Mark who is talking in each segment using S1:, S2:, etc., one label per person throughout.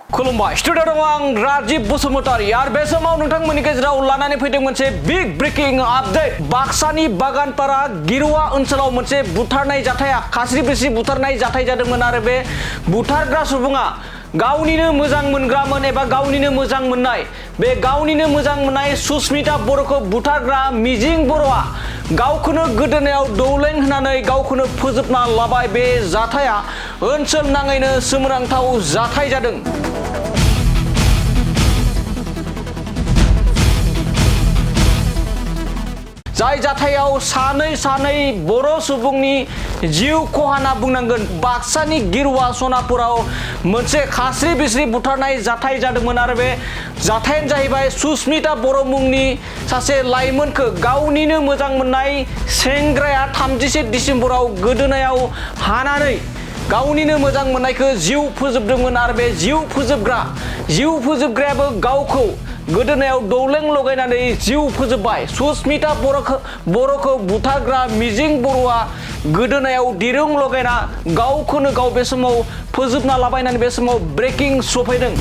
S1: खुलुमबाय स्टुडिअ दङ आं राजिब बसुमतारी आरो बे समाव नोंथांमोननि गेजेराव लानानै फैदों मोनसे बिग ब्रेकिं आपडेट बाक्सानि बागानपारा गिरुवा ओनसोलाव मोनसे बुथारनाय जाथाया खास्रि बिस्रि बुथारनाय जाथाय जादोंमोन आरो बे बुथारग्रा सुबुङा गावनिनो मोजां मोनग्रामोन एबा गावनिनो मोजां मोननाय बे गावनिनो मोजां मोननाय सुस्मिता बर'खौ बुथारग्रा मिजिं बर'आ गावखौनो गोदोनायाव दौलें होनानै गावखौनो फोजोबना लाबाय बे जाथाया ओनसोल नाङैनो सोमोनांथाव जाथाय जादों। जाय जाथायाव सानै बर' सुबुंनि जिउ खहाना बुंनांगोन बाक्सानि गिरुवा सनापुराव मोनसे खास्रि बिस्रि बुथारनाय जाथाय जादोंमोन आरो बे जाथायानो जाहैबाय सुस्मिता बर' मुंनि सासे लाइमोनखौ गावनिनो मोजां मोननाय सेंग्राया 31 डिसेम्बराव गोदोनायाव हानानै गावनिनो मोजां मोननायखौ जिउ फोजोबदोंमोन आरो बे जिउ फोजोबग्रायाबो गावखौ गोदोनायाव दौलें लगायनानै जिउ फोजोबबाय। सुस्मिता बर'खौ बुथारग्रा मिजिं बर'आ गोदोनायाव दिरुं लगायना गावखौनो गाव बे समाव फोजोबना लाबाय होननानै बे समाव ब्रेकिं सफैदों।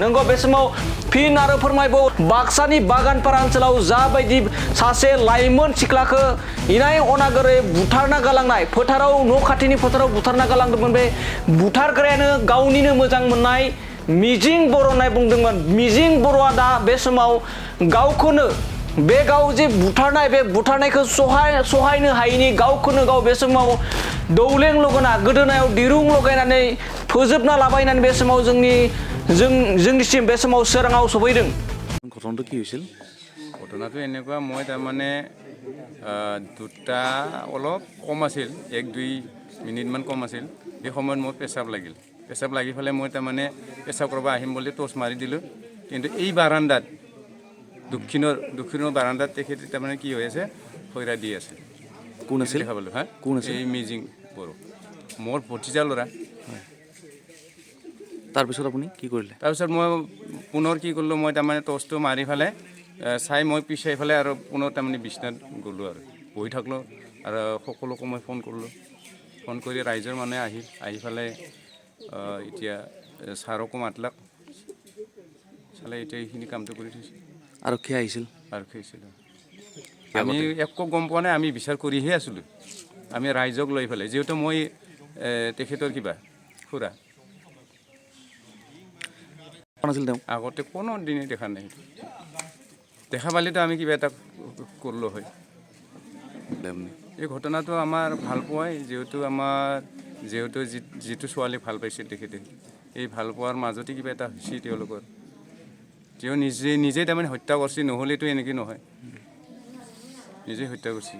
S1: नंगौ बे समाव फिन आरो फोरमायबाव बाक्सानि बागानपारा ओनसोलाव जाबायदि सासे लाइमोन सिख्लाखौ इनाय अनागारै बुथारना गालांनाय फोथाराव न' खाथिनि फोथाराव बुथारना गालांदोंमोन बे बुथारग्रायानो गावनिनो मोजां मोननाय मिजिं बर' होननाय बुंदोंमोन। मिजिं बर'आ दा बे समाव गावखौनो बे गाव जे बुथारनाय बे बुथारनायखौ सहायनो हायैनि गावखौनो गाव बे समाव दौलें लगायना गोदोनायाव दिरुं लगायनानै फोजोबना लाबाय होननानै बे समाव जोंनिसिम बे समाव सोराङाव सफैदों।
S2: ঘটনাটো কি হৈছিল?
S3: ঘটনাটো এনেকুৱা মই তাৰমানে দুটা অলপ কম আছিল 1-2 মিনিটমান কম আছিল সেই সময়ত মোৰ পেচাব লাগি ফেলে মই তাৰমানে পেচাব কৰিব আহিম বুলি টৰ্চ মাৰি দিলোঁ কিন্তু এই বাৰান্দাত দক্ষিণৰ বাৰান্দাত তেখেতে তাৰমানে কি হৈ আছে খৈৰা দি আছে।
S2: কোন আছিল?
S3: দেখা পালোঁ হা
S2: কোন আছিল?
S3: এই মিজিং বড়ো মোৰ ভতিজা ল'ৰা।
S2: তাৰপিছত আপুনি কি কৰিলে?
S3: তাৰপিছত মই পুনৰ কি কৰিলোঁ মই তাৰমানে টৰ্চটো মাৰি ফেলে চাই মই পিছাই ফেলে আৰু পুনৰ তাৰমানে বিছনাত গ'লোঁ আৰু বহি থাকলোঁ আৰু সকলোকে মই ফোন কৰিলোঁ। ফোন কৰি ৰাইজৰ মানুহে আহি ফেলে এতিয়া ছাৰকো মাতলাক চালে এতিয়া এইখিনি কামটো কৰি থৈছে।
S2: আৰক্ষী আহিছিল?
S3: আৰক্ষী আহিছিল। আমি একো গম পোৱা নাই, আমি বিচাৰ কৰিহে আছিলোঁ আমি ৰাইজক লৈ ফেলে যিহেতু মই তেখেতৰ কিবা খুৰা আগতে কোনো দিনে দেখা নাই। দেখা পালেতো আমি কিবা এটা কৰিলোঁ হয়। এই ঘটনাটো আমাৰ ভাল পোৱাই যিহেতু যিটো ছোৱালীক ভাল পাইছিল তেখেতে এই ভাল পোৱাৰ মাজতে কিবা এটা হৈছে তেওঁলোকৰ নিজে তাৰমানে হত্যা কৰিছে নহ'লেতো এনেকৈ নহয় নিজে হত্যা কৰিছে।